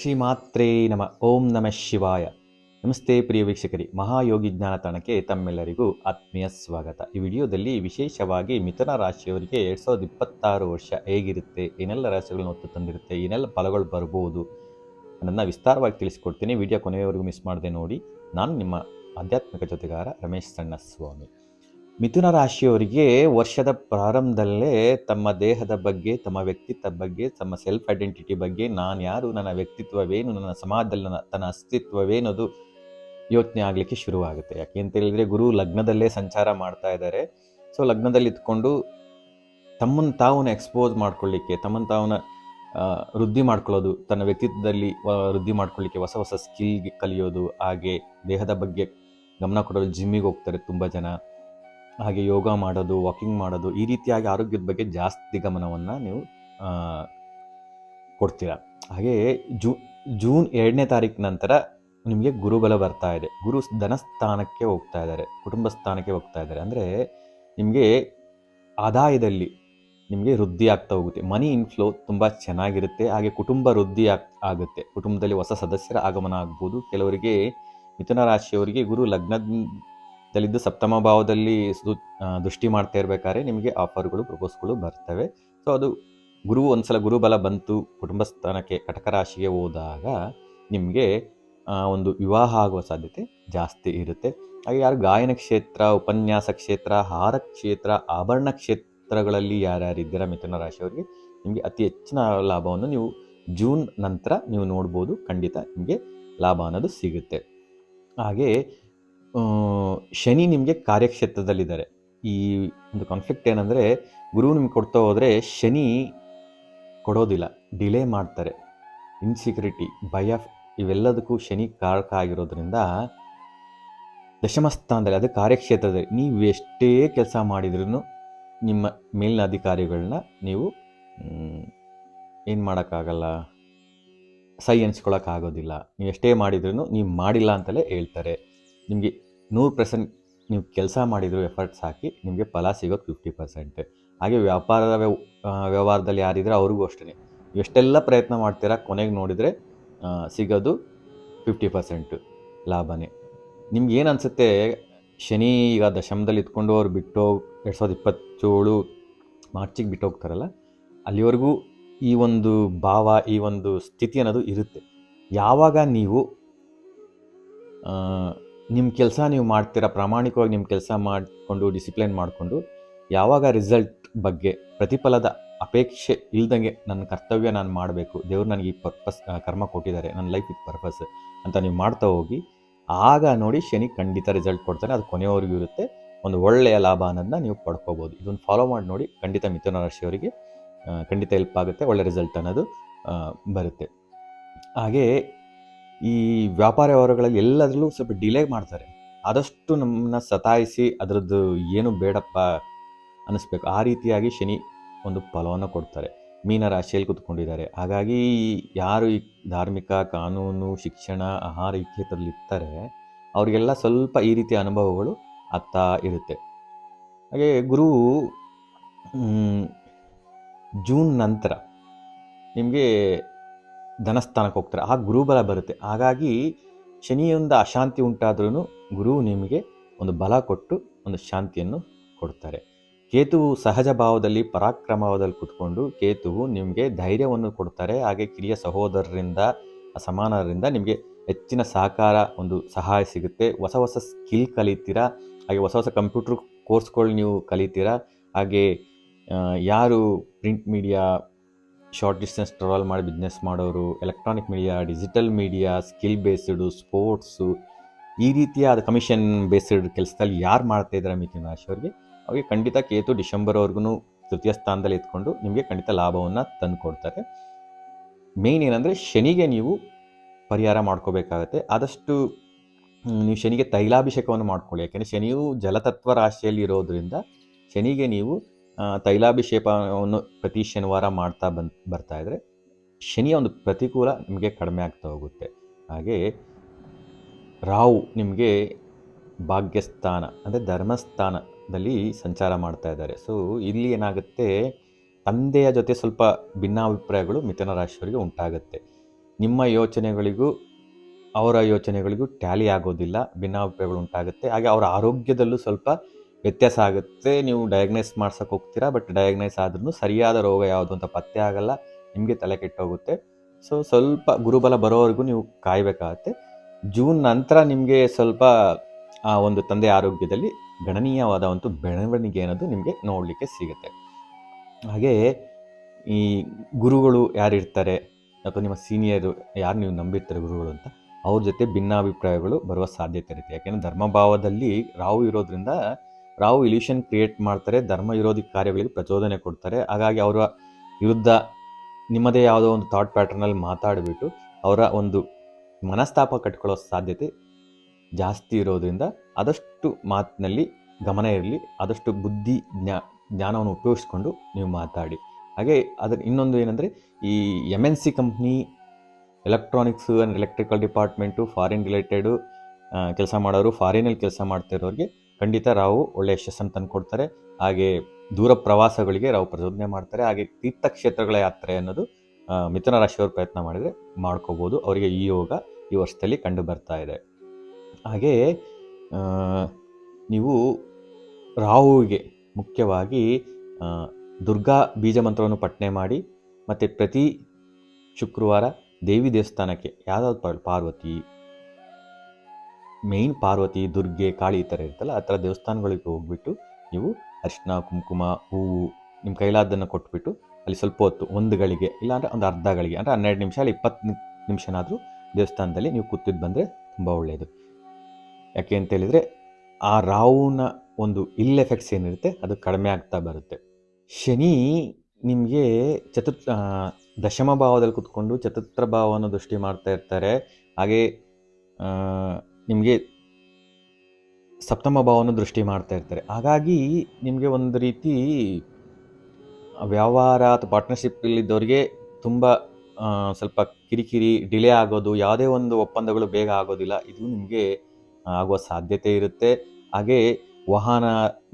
ಶ್ರೀಮಾತ್ರೇ ನಮಃ. ಓಂ ನಮಃ ಶಿವಾಯ. ನಮಸ್ತೆ ಪ್ರಿಯ ವೀಕ್ಷಕರಿ, ಮಹಾಯೋಗಿ ಜ್ಞಾನ ತಾಣಕ್ಕೆ ತಮ್ಮೆಲ್ಲರಿಗೂ ಆತ್ಮೀಯ ಸ್ವಾಗತ. ಈ ವಿಡಿಯೋದಲ್ಲಿ ವಿಶೇಷವಾಗಿ ಮಿಥುನ ರಾಶಿಯವರಿಗೆ 2026 ವರ್ಷ ಹೇಗಿರುತ್ತೆ, ಏನೆಲ್ಲ ರಾಶಿಗಳನ್ನು ಹೊತ್ತು ತಂದಿರುತ್ತೆ, ಏನೆಲ್ಲ ಫಲಗಳು ಬರ್ಬೋದು ಅನ್ನೋದನ್ನ ವಿಸ್ತಾರವಾಗಿ ತಿಳಿಸ್ಕೊಡ್ತೀನಿ. ವಿಡಿಯೋ ಕೊನೆಯವರೆಗೂ ಮಿಸ್ ಮಾಡದೆ ನೋಡಿ. ನಾನು ನಿಮ್ಮ ಆಧ್ಯಾತ್ಮಿಕ ಜೊತೆಗಾರ ರಮೇಶ್ ಸಣ್ಣಸ್ವಾಮಿ. ಮಿಥುನ ರಾಶಿಯವರಿಗೆ ವರ್ಷದ ಪ್ರಾರಂಭದಲ್ಲೇ ತಮ್ಮ ದೇಹದ ಬಗ್ಗೆ, ತಮ್ಮ ವ್ಯಕ್ತಿತ್ವದ ಬಗ್ಗೆ, ತಮ್ಮ ಸೆಲ್ಫ್ ಐಡೆಂಟಿಟಿ ಬಗ್ಗೆ, ನಾನು ಯಾರು, ನನ್ನ ವ್ಯಕ್ತಿತ್ವವೇನು, ನನ್ನ ಸಮಾಜದಲ್ಲಿ ತನ್ನ ಅಸ್ತಿತ್ವವೇನದು ಯೋಚನೆ ಆಗಲಿಕ್ಕೆ ಶುರುವಾಗುತ್ತೆ. ಯಾಕೆ ಅಂತ ಹೇಳಿದರೆ, ಗುರು ಲಗ್ನದಲ್ಲೇ ಸಂಚಾರ ಮಾಡ್ತಾ ಇದ್ದಾರೆ. ಸೊ ಲಗ್ನದಲ್ಲಿ ಇದ್ಕೊಂಡು ತಮ್ಮನ್ನು ತಾವನ್ನ ಎಕ್ಸ್ಪೋಸ್ ಮಾಡ್ಕೊಳ್ಳಿಕ್ಕೆ, ತಮ್ಮನ್ನು ತಾವನ್ನ ವೃದ್ಧಿ ಮಾಡ್ಕೊಳ್ಳೋದು, ತನ್ನ ವ್ಯಕ್ತಿತ್ವದಲ್ಲಿ ವೃದ್ಧಿ ಮಾಡ್ಕೊಳ್ಳಿಕ್ಕೆ ಹೊಸ ಹೊಸ ಸ್ಕಿಲ್ ಕಲಿಯೋದು, ಹಾಗೆ ದೇಹದ ಬಗ್ಗೆ ಗಮನ ಕೊಡೋದು. ಜಿಮ್ಮಿಗೆ ಹೋಗ್ತಾರೆ ತುಂಬ ಜನ, ಹಾಗೆ ಯೋಗ ಮಾಡೋದು, ವಾಕಿಂಗ್ ಮಾಡೋದು, ಈ ರೀತಿಯಾಗಿ ಆರೋಗ್ಯದ ಬಗ್ಗೆ ಜಾಸ್ತಿ ಗಮನವನ್ನು ನೀವು ಕೊಡ್ತೀರಾ. ಹಾಗೆ ಜೂನ್ 2ನೇ ತಾರೀಕು ನಂತರ ನಿಮಗೆ ಗುರುಬಲ ಬರ್ತಾ ಇದೆ. ಗುರು ಧನಸ್ಥಾನಕ್ಕೆ ಹೋಗ್ತಾ ಇದ್ದಾರೆ, ಕುಟುಂಬ ಸ್ಥಾನಕ್ಕೆ ಹೋಗ್ತಾ ಇದ್ದಾರೆ. ಅಂದರೆ ನಿಮಗೆ ಆದಾಯದಲ್ಲಿ ನಿಮಗೆ ವೃದ್ಧಿ ಆಗ್ತಾ ಹೋಗುತ್ತೆ. ಮನಿ ಇನ್ಫ್ಲೋ ತುಂಬ ಚೆನ್ನಾಗಿರುತ್ತೆ. ಹಾಗೆ ಕುಟುಂಬ ವೃದ್ಧಿ ಆಗುತ್ತೆ. ಕುಟುಂಬದಲ್ಲಿ ಹೊಸ ಸದಸ್ಯರ ಆಗಮನ ಆಗ್ಬೋದು. ಕೆಲವರಿಗೆ ಮಿಥುನ ರಾಶಿಯವರಿಗೆ ಗುರು ಲಗ್ನದಲ್ಲಿದ್ದು ಸಪ್ತಮ ಭಾವದಲ್ಲಿ ದೃಷ್ಟಿ ಮಾಡ್ತಾ ಇರಬೇಕಾದ್ರೆ ನಿಮಗೆ ಆಫರ್ಗಳು, ಪ್ರಪೋಸ್ಗಳು ಬರ್ತವೆ. ಸೊ ಅದು ಒಂದ್ಸಲ ಗುರುಬಲ ಬಂತು, ಕುಟುಂಬ ಸ್ಥಾನಕ್ಕೆ ಕಟಕ ರಾಶಿಗೆ ಹೋದಾಗ ನಿಮಗೆ ಒಂದು ವಿವಾಹ ಆಗುವ ಸಾಧ್ಯತೆ ಜಾಸ್ತಿ ಇರುತ್ತೆ. ಹಾಗೆ ಯಾರು ಗಾಯನ ಕ್ಷೇತ್ರ, ಉಪನ್ಯಾಸ ಕ್ಷೇತ್ರ, ಆಹಾರ ಕ್ಷೇತ್ರ, ಆಭರಣ ಕ್ಷೇತ್ರಗಳಲ್ಲಿ ಯಾರ್ಯಾರಿದ್ದೀರಾ ಮಿಥುನ ರಾಶಿಯವರಿಗೆ, ನಿಮಗೆ ಅತಿ ಹೆಚ್ಚಿನ ಲಾಭವನ್ನು ನೀವು ಜೂನ್ ನಂತರ ನೀವು ನೋಡ್ಬೋದು. ಖಂಡಿತ ನಿಮಗೆ ಲಾಭ ಅನ್ನೋದು ಸಿಗುತ್ತೆ. ಹಾಗೆ ಶನಿ ನಿಮಗೆ ಕಾರ್ಯಕ್ಷೇತ್ರದಲ್ಲಿದ್ದಾರೆ. ಈ ಒಂದು ಕಾನ್ಫ್ಲಿಕ್ಟ್ ಏನಂದರೆ, ಗುರು ನಿಮ್ಗೆ ಕೊಡ್ತಾ ಹೋದರೆ ಶನಿ ಕೊಡೋದಿಲ್ಲ, ಡಿಲೇ ಮಾಡ್ತಾರೆ. ಇನ್ಸೆಕ್ಯೂರಿಟಿ, ಭಯ, ಇವೆಲ್ಲದಕ್ಕೂ ಶನಿ ಕಾರಕ ಆಗಿರೋದ್ರಿಂದ ದಶಮ ಸ್ಥಾನದಲ್ಲಿ, ಅದು ಕಾರ್ಯಕ್ಷೇತ್ರದಲ್ಲಿ ನೀವು ಎಷ್ಟೇ ಕೆಲಸ ಮಾಡಿದ್ರೂ ನಿಮ್ಮ ಮೇಲಿನ ಅಧಿಕಾರಿಗಳನ್ನ ನೀವು ಏನು ಮಾಡೋಕ್ಕಾಗಲ್ಲ, ಸೈ ಎನ್ಸ್ಕೊಳ್ಳೋಕ್ಕಾಗೋದಿಲ್ಲ. ನೀವು ಎಷ್ಟೇ ಮಾಡಿದ್ರೂ ನೀವು ಮಾಡಿಲ್ಲ ಅಂತಲೇ ಹೇಳ್ತಾರೆ. ನಿಮಗೆ 100% ನೀವು ಕೆಲಸ ಮಾಡಿದ್ರು, ಎಫರ್ಟ್ಸ್ ಹಾಕಿ, ನಿಮಗೆ ಫಲ ಸಿಗೋದು 50%. ಹಾಗೆ ವ್ಯವಹಾರದಲ್ಲಿ ಯಾರಿದ್ರೆ ಅವ್ರಿಗೂ ಅಷ್ಟೇ, ನೀವು ಎಷ್ಟೆಲ್ಲ ಪ್ರಯತ್ನ ಮಾಡ್ತೀರಾ, ಕೊನೆಗೆ ನೋಡಿದರೆ ಸಿಗೋದು 50% ಲಾಭನೇ. ನಿಮ್ಗೆ ಏನು ಅನಿಸುತ್ತೆ, ಶನಿ ಈಗ ದಶಮದಲ್ಲಿ ಇದ್ಕೊಂಡು ಅವ್ರು 2027 ಮಾರ್ಚಿಗೆ ಬಿಟ್ಟು ಹೋಗ್ತಾರಲ್ಲ, ಅಲ್ಲಿವರೆಗೂ ಈ ಒಂದು ಭಾವ, ಈ ಒಂದು ಸ್ಥಿತಿ ಅನ್ನೋದು ಇರುತ್ತೆ. ಯಾವಾಗ ನೀವು ನಿಮ್ಮ ಕೆಲಸ ನೀವು ಮಾಡ್ತೀರಾ, ಪ್ರಾಮಾಣಿಕವಾಗಿ ನಿಮ್ಮ ಕೆಲಸ ಮಾಡಿಕೊಂಡು, ಡಿಸಿಪ್ಲಿನ್ ಮಾಡಿಕೊಂಡು, ಯಾವಾಗ ರಿಸಲ್ಟ್ ಬಗ್ಗೆ, ಪ್ರತಿಫಲದ ಅಪೇಕ್ಷೆ ಇಲ್ದಂಗೆ ನನ್ನ ಕರ್ತವ್ಯ ನಾನು ಮಾಡಬೇಕು, ದೇವ್ರು ನನಗೆ ಈ ಕರ್ಮ ಕೊಟ್ಟಿದ್ದಾರೆ, ನನ್ನ ಲೈಫ್ ಇದು ಪರ್ಪಸ್ ಅಂತ ನೀವು ಮಾಡ್ತಾ ಹೋಗಿ, ಆಗ ನೋಡಿ ಶನಿ ಖಂಡಿತ ರಿಸಲ್ಟ್ ಕೊಡ್ತಾನೆ. ಅದು ಕೊನೆಯವರೆಗೂ ಇರುತ್ತೆ. ಒಂದು ಒಳ್ಳೆಯ ಲಾಭ ಅನ್ನೋದನ್ನ ನೀವು ಪಡ್ಕೋಬೋದು. ಇದನ್ನು ಫಾಲೋ ಮಾಡಿ ನೋಡಿ, ಖಂಡಿತ ಮಿಥುನ ರಾಶಿಯವರಿಗೆ ಖಂಡಿತ ಹೆಲ್ಪ್ ಆಗುತ್ತೆ, ಒಳ್ಳೆ ರಿಸಲ್ಟ್ ಅನ್ನೋದು ಬರುತ್ತೆ. ಹಾಗೆ ಈ ವ್ಯಾಪಾರ ವ್ಯವಹಾರಗಳಲ್ಲಿ ಎಲ್ಲದರಲ್ಲೂ ಸ್ವಲ್ಪ ಡಿಲೇ ಮಾಡ್ತಾರೆ. ಆದಷ್ಟು ನಮ್ಮನ್ನ ಸತಾಯಿಸಿ ಅದರದ್ದು ಏನು ಬೇಡಪ್ಪ ಅನ್ನಿಸ್ಬೇಕು, ಆ ರೀತಿಯಾಗಿ ಶನಿ ಒಂದು ಫಲವನ್ನು ಕೊಡ್ತಾರೆ. ಮೀನ ರಾಶಿಯಲ್ಲಿ ಕೂತ್ಕೊಂಡಿದ್ದಾರೆ. ಹಾಗಾಗಿ ಯಾರು ಈ ಧಾರ್ಮಿಕ, ಕಾನೂನು, ಶಿಕ್ಷಣ, ಆಹಾರ ಈ ಕ್ಷೇತ್ರದಲ್ಲಿ ಇರ್ತಾರೆ, ಅವರಿಗೆಲ್ಲ ಸ್ವಲ್ಪ ಈ ರೀತಿಯ ಅನುಭವಗಳು ಆಗ್ತಾ ಇರುತ್ತೆ. ಹಾಗೆ ಗುರು ಜೂನ್ ನಂತರ ನಿಮಗೆ ಧನಸ್ಥಾನಕ್ಕೆ ಹೋಗ್ತಾರೆ. ಆ ಗುರುಬಲ ಬರುತ್ತೆ. ಹಾಗಾಗಿ ಶನಿಯಿಂದ ಅಶಾಂತಿ ಉಂಟಾದ್ರೂ ಗುರು ನಿಮಗೆ ಒಂದು ಬಲ ಕೊಟ್ಟು ಒಂದು ಶಾಂತಿಯನ್ನು ಕೊಡ್ತಾರೆ. ಕೇತುವು ಸಹಜ ಭಾವದಲ್ಲಿ, ಪರಾಕ್ರಮ ಭಾವದಲ್ಲಿ ಕೂತ್ಕೊಂಡು ಕೇತುವು ನಿಮಗೆ ಧೈರ್ಯವನ್ನು ಕೊಡ್ತಾರೆ. ಹಾಗೆ ಕಿರಿಯ ಸಹೋದರರಿಂದ, ಸಮಾನರಿಂದ ನಿಮಗೆ ಹೆಚ್ಚಿನ ಸಹಕಾರ, ಒಂದು ಸಹಾಯ ಸಿಗುತ್ತೆ. ಹೊಸ ಹೊಸ ಸ್ಕಿಲ್ ಕಲಿತೀರಾ. ಹಾಗೆ ಹೊಸ ಹೊಸ ಕಂಪ್ಯೂಟರ್ ಕೋರ್ಸ್ಗಳು ನೀವು ಕಲಿತೀರಾ. ಹಾಗೆ ಯಾರು print media, short distance travel ಮಾಡಿ ಬಿಸ್ನೆಸ್ ಮಾಡೋರು, electronic media, digital media, skill based, sports, ಈ ರೀತಿಯಾದ ಕಮಿಷನ್ ಬೇಸ್ಡ್ ಕೆಲಸದಲ್ಲಿ ಯಾರು ಮಾಡ್ತಾ ಇದ್ದಾರೆ ಮಿಥುನ ರಾಶಿಯವರಿಗೆ, ಅವ್ರಿಗೆ ಖಂಡಿತ ಕೇತು ಡಿಸೆಂಬರ್ವರೆಗೂ ತೃತೀಯ ಸ್ಥಾನದಲ್ಲಿ ಇದ್ಕೊಂಡು ನಿಮಗೆ ಖಂಡಿತ ಲಾಭವನ್ನು ತಂದು ಕೊಡ್ತಾರೆ. ಮೇಯ್ನ್ ಏನಂದರೆ ಶನಿಗೆ ನೀವು ಪರಿಹಾರ ಮಾಡ್ಕೋಬೇಕಾಗತ್ತೆ. ಆದಷ್ಟು ನೀವು ಶನಿಗೆ ತೈಲಾಭಿಷೇಕವನ್ನು ಮಾಡ್ಕೊಳ್ಳಿ. ಯಾಕೆಂದರೆ ಶನಿಯು ಜಲತತ್ವ ರಾಶಿಯಲ್ಲಿ ಇರೋದ್ರಿಂದ ಶನಿಗೆ ನೀವು ತೈಲಾಭಿಷೇಕವನ್ನು ಪ್ರತಿ ಶನಿವಾರ ಮಾಡ್ತಾ ಬರ್ತಾ ಇದ್ದರೆ ಶನಿಯ ಒಂದು ಪ್ರತಿಕೂಲ ನಿಮಗೆ ಕಡಿಮೆ ಆಗ್ತಾ ಹೋಗುತ್ತೆ. ಹಾಗೆ ರಾಹು ನಿಮಗೆ ಭಾಗ್ಯಸ್ಥಾನ ಅಂದರೆ ಧರ್ಮಸ್ಥಾನದಲ್ಲಿ ಸಂಚಾರ ಮಾಡ್ತಾ ಇದ್ದಾರೆ. ಸೊ ಇಲ್ಲಿ ಏನಾಗುತ್ತೆ, ತಂದೆಯ ಜೊತೆ ಸ್ವಲ್ಪ ಭಿನ್ನಾಭಿಪ್ರಾಯಗಳು ಮಿಥುನ ರಾಶಿಯವರಿಗೆ ಉಂಟಾಗುತ್ತೆ. ನಿಮ್ಮ ಯೋಚನೆಗಳಿಗೂ ಅವರ ಯೋಚನೆಗಳಿಗೂ ಟ್ಯಾಲಿ ಆಗೋದಿಲ್ಲ, ಭಿನ್ನಾಭಿಪ್ರಾಯಗಳು ಉಂಟಾಗುತ್ತೆ. ಹಾಗೆ ಅವರ ಆರೋಗ್ಯದಲ್ಲೂ ಸ್ವಲ್ಪ ವ್ಯತ್ಯಾಸ ಆಗುತ್ತೆ. ನೀವು ಡಯಾಗ್ನೈಸ್ ಮಾಡ್ಸೋಕೆ ಹೋಗ್ತೀರಾ, ಬಟ್ ಡಯಾಗ್ನೈಸ್ ಆದ್ರೂ ಸರಿಯಾದ ರೋಗ ಯಾವುದು ಅಂತ ಪತ್ತೆ ಆಗಲ್ಲ, ನಿಮಗೆ ತಲೆ ಕೆಟ್ಟೋಗುತ್ತೆ. ಸೊ ಸ್ವಲ್ಪ ಗುರುಬಲ ಬರೋವರೆಗೂ ನೀವು ಕಾಯಬೇಕಾಗತ್ತೆ. ಜೂನ್ ನಂತರ ನಿಮಗೆ ಸ್ವಲ್ಪ ಆ ಒಂದು ತಂದೆ ಆರೋಗ್ಯದಲ್ಲಿ ಗಣನೀಯವಾದ ಒಂದು ಬೆಳವಣಿಗೆ ಅನ್ನೋದು ನಿಮಗೆ ನೋಡಲಿಕ್ಕೆ ಸಿಗುತ್ತೆ. ಹಾಗೆ ಈ ಗುರುಗಳು ಯಾರಿರ್ತಾರೆ ಅಥವಾ ನಿಮ್ಮ ಸೀನಿಯರು ಯಾರು ನೀವು ನಂಬಿರ್ತಾರೆ ಗುರುಗಳು ಅಂತ, ಅವ್ರ ಜೊತೆ ಭಿನ್ನಾಭಿಪ್ರಾಯಗಳು ಬರುವ ಸಾಧ್ಯತೆ ಇರುತ್ತೆ. ಯಾಕೆಂದರೆ ಧರ್ಮಭಾವದಲ್ಲಿ ರಾಹು ಇರೋದ್ರಿಂದ ರಾಹು ಇಲ್ಯೂಷನ್ ಕ್ರಿಯೇಟ್ ಮಾಡ್ತಾರೆ, ಧರ್ಮ ವಿರೋಧಿ ಕಾರ್ಯಗಳಿಗೆ ಪ್ರಚೋದನೆ ಕೊಡ್ತಾರೆ. ಹಾಗಾಗಿ ಅವರ ವಿರುದ್ಧ ನಿಮ್ಮದೇ ಯಾವುದೋ ಒಂದು ಥಾಟ್ ಪ್ಯಾಟರ್ನಲ್ಲಿ ಮಾತಾಡಿಬಿಟ್ಟು ಅವರ ಒಂದು ಮನಸ್ತಾಪ ಕಟ್ಕೊಳ್ಳೋ ಸಾಧ್ಯತೆ ಜಾಸ್ತಿ ಇರೋದ್ರಿಂದ ಆದಷ್ಟು ಮಾತಿನಲ್ಲಿ ಗಮನ ಇರಲಿ, ಆದಷ್ಟು ಬುದ್ಧಿ ಜ್ಞಾನವನ್ನು ಉಪಯೋಗಿಸ್ಕೊಂಡು ನೀವು ಮಾತಾಡಿ. ಹಾಗೆ ಅದರ ಇನ್ನೊಂದು ಏನಂದರೆ, ಈ MNC company, electronics and electrical department, foreign related ಕೆಲಸ ಮಾಡೋರು, ಫಾರಿನಲ್ಲಿ ಕೆಲಸ ಮಾಡ್ತಿರೋರಿಗೆ ಖಂಡಿತ ರಾಹು ಒಳ್ಳೆ ಯಶಸ್ಸನ್ನು ತಂದುಕೊಡ್ತಾರೆ. ಹಾಗೆ ದೂರ ಪ್ರವಾಸಗಳಿಗೆ ರಾಹು ಪ್ರಚೋದನೆ ಮಾಡ್ತಾರೆ. ಹಾಗೆ ತೀರ್ಥಕ್ಷೇತ್ರಗಳ ಯಾತ್ರೆ ಅನ್ನೋದು ಮಿಥುನ ರಾಶಿಯವರು ಪ್ರಯತ್ನ ಮಾಡಿದರೆ ಮಾಡ್ಕೋಬೋದು. ಅವರಿಗೆ ಈ ಯೋಗ ಈ ವರ್ಷದಲ್ಲಿ ಕಂಡು ಬರ್ತಾ ಇದೆ. ಹಾಗೆ ನೀವು ರಾಹುವಿಗೆ ಮುಖ್ಯವಾಗಿ ದುರ್ಗಾ ಬೀಜ ಮಂತ್ರವನ್ನು ಪಠನೆ ಮಾಡಿ, ಮತ್ತು ಪ್ರತಿ ಶುಕ್ರವಾರ ದೇವಿ ದೇವಸ್ಥಾನಕ್ಕೆ ಯಾವುದಾದ್ರು ಪಾರ್ವತಿ, ಮೇಯ್ನ್ ಪಾರ್ವತಿ, ದುರ್ಗೆ, ಕಾಳಿ ಈ ಥರ ಇರ್ತಲ್ಲ, ಆ ಥರ ದೇವಸ್ಥಾನಗಳಿಗೆ ಹೋಗ್ಬಿಟ್ಟು ನೀವು ಅರಿಶಿನ, ಕುಂಕುಮ, ಹೂವು ನಿಮ್ಮ ಕೈಲಾದನ್ನು ಕೊಟ್ಬಿಟ್ಟು ಅಲ್ಲಿ ಸ್ವಲ್ಪ ಹೊತ್ತು, ಒಂದು ಗಳಿಗೆ ಇಲ್ಲಾಂದರೆ ಒಂದು ಅರ್ಧ ಗಳಿಗೆ, ಅಂದರೆ 12 ನಿಮಿಷ ಅಲ್ಲಿ 20 ನಿಮಿಷನಾದರೂ ದೇವಸ್ಥಾನದಲ್ಲಿ ನೀವು ಕೂತಿದ್ದು ಬಂದರೆ ತುಂಬ ಒಳ್ಳೆಯದು. ಯಾಕೆ ಅಂತ ಹೇಳಿದರೆ ಆ ರಾಹುನ ಒಂದು ಇಲ್ ಎಫೆಕ್ಟ್ಸ್ ಏನಿರುತ್ತೆ ಅದು ಕಡಿಮೆ ಆಗ್ತಾ ಬರುತ್ತೆ. ಶನಿ ನಿಮಗೆ ದಶಮ ಭಾವದಲ್ಲಿ ಕೂತ್ಕೊಂಡು ಚತುರ್ಥ ಭಾವವನ್ನು ದೃಷ್ಟಿ ಮಾಡ್ತಾ ಇರ್ತಾರೆ. ಹಾಗೆ ನಿಮಗೆ ಸಪ್ತಮ ಭಾವವನ್ನು ದೃಷ್ಟಿ ಮಾಡ್ತಾ ಇರ್ತಾರೆ. ಹಾಗಾಗಿ ನಿಮಗೆ ಒಂದು ರೀತಿ ವ್ಯವಹಾರ ಅಥವಾ ಪಾರ್ಟ್ನರ್ಶಿಪ್ಪಲ್ಲಿದ್ದವರಿಗೆ ತುಂಬ ಸ್ವಲ್ಪ ಕಿರಿಕಿರಿ, ಡಿಲೇ ಆಗೋದು, ಯಾವುದೇ ಒಂದು ಒಪ್ಪಂದಗಳು ಬೇಗ ಆಗೋದಿಲ್ಲ, ಇದು ನಿಮಗೆ ಆಗುವ ಸಾಧ್ಯತೆ ಇರುತ್ತೆ. ಹಾಗೆ ವಾಹನ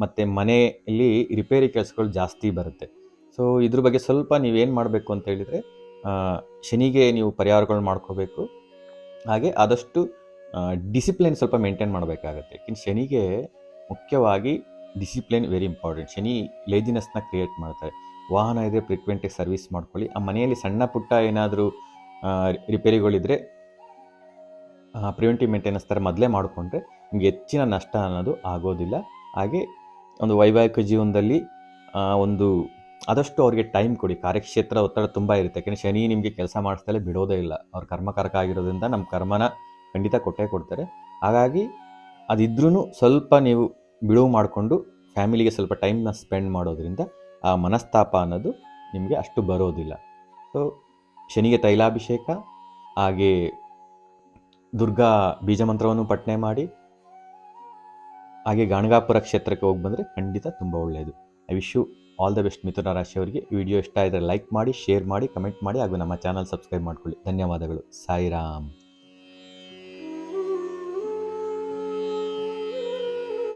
ಮತ್ತು ಮನೆಯಲ್ಲಿ ರಿಪೇರಿ ಕೆಲಸಗಳು ಜಾಸ್ತಿ ಬರುತ್ತೆ. ಸೊ ಇದ್ರ ಬಗ್ಗೆ ಸ್ವಲ್ಪ ನೀವೇನು ಮಾಡಬೇಕು ಅಂತ ಹೇಳಿದರೆ, ಶನಿಗೆ ನೀವು ಪರಿಹಾರಗಳು ಮಾಡ್ಕೋಬೇಕು. ಹಾಗೆ ಆದಷ್ಟು ಡಿಸಿಪ್ಲಿನ್ ಸ್ವಲ್ಪ ಮೇಂಟೈನ್ ಮಾಡಬೇಕಾಗತ್ತೆ. ಯಾಕೆಂದ್ರೆ ಶನಿಗೆ ಮುಖ್ಯವಾಗಿ ಡಿಸಿಪ್ಲಿನ್ ವೆರಿ ಇಂಪಾರ್ಟೆಂಟ್. ಶನಿ ಲೇಜಿನೆಸ್ನ ಕ್ರಿಯೇಟ್ ಮಾಡ್ತಾರೆ. ವಾಹನ ಇದೆ, ಫ್ರೀಕ್ವೆಂಟಾಗಿ ಸರ್ವಿಸ್ ಮಾಡ್ಕೊಳ್ಳಿ. ಆ ಮನೆಯಲ್ಲಿ ಸಣ್ಣ ಪುಟ್ಟ ಏನಾದರೂ ರಿಪೇರಿಗಳಿದ್ರೆ ಪ್ರಿವೆಂಟಿವ್ ಮೇಂಟೆನೆನ್ಸ್ ಥರ ಮೊದಲೇ ಮಾಡಿಕೊಂಡ್ರೆ ನಿಮಗೆ ಹೆಚ್ಚಿನ ನಷ್ಟ ಅನ್ನೋದು ಆಗೋದಿಲ್ಲ. ಹಾಗೆ ಒಂದು ವೈವಾಹಿಕ ಜೀವನದಲ್ಲಿ ಒಂದು ಆದಷ್ಟು ಅವ್ರಿಗೆ ಟೈಮ್ ಕೊಡಿ. ಕಾರ್ಯಕ್ಷೇತ್ರ ಒತ್ತಡ ತುಂಬ ಇರುತ್ತೆ. ಯಾಕೆಂದರೆ ಶನಿ ನಿಮಗೆ ಕೆಲಸ ಮಾಡಿಸ್ದಲೇ ಬಿಡೋದೇ ಇಲ್ಲ. ಅವ್ರ ಕರ್ಮಕಾರಕ ಆಗಿರೋದ್ರಿಂದ ನಮ್ಮ ಕರ್ಮನ ಖಂಡಿತ ಕೊಟ್ಟೇ ಕೊಡ್ತಾರೆ. ಹಾಗಾಗಿ ಅದಿದ್ರೂ ಸ್ವಲ್ಪ ನೀವು ಬಿಡುವು ಮಾಡಿಕೊಂಡು ಫ್ಯಾಮಿಲಿಗೆ ಸ್ವಲ್ಪ ಟೈಮ್ನ ಸ್ಪೆಂಡ್ ಮಾಡೋದ್ರಿಂದ ಆ ಮನಸ್ತಾಪ ಅನ್ನೋದು ನಿಮಗೆ ಅಷ್ಟು ಬರೋದಿಲ್ಲ. ಸೊ ಶನಿಗೆ ತೈಲಾಭಿಷೇಕ, ಹಾಗೆ ದುರ್ಗಾ ಬೀಜ ಮಂತ್ರವನ್ನು ಪಠನೆ ಮಾಡಿ, ಹಾಗೆ ಗಾಣಗಾಪುರ ಕ್ಷೇತ್ರಕ್ಕೆ ಹೋಗಿ ಬಂದರೆ ಖಂಡಿತ ತುಂಬ ಒಳ್ಳೆಯದು. I wish you all the best ಮಿಥುನ ರಾಶಿಯವರಿಗೆ. ಈ ವಿಡಿಯೋ ಇಷ್ಟ ಇದ್ದರೆ ಲೈಕ್ ಮಾಡಿ, ಶೇರ್ ಮಾಡಿ, ಕಮೆಂಟ್ ಮಾಡಿ, ಹಾಗೂ ನಮ್ಮ ಚಾನಲ್ ಸಬ್ಸ್ಕ್ರೈಬ್ ಮಾಡ್ಕೊಳ್ಳಿ. ಧನ್ಯವಾದಗಳು. ಸಾಯಿರಾಮ್.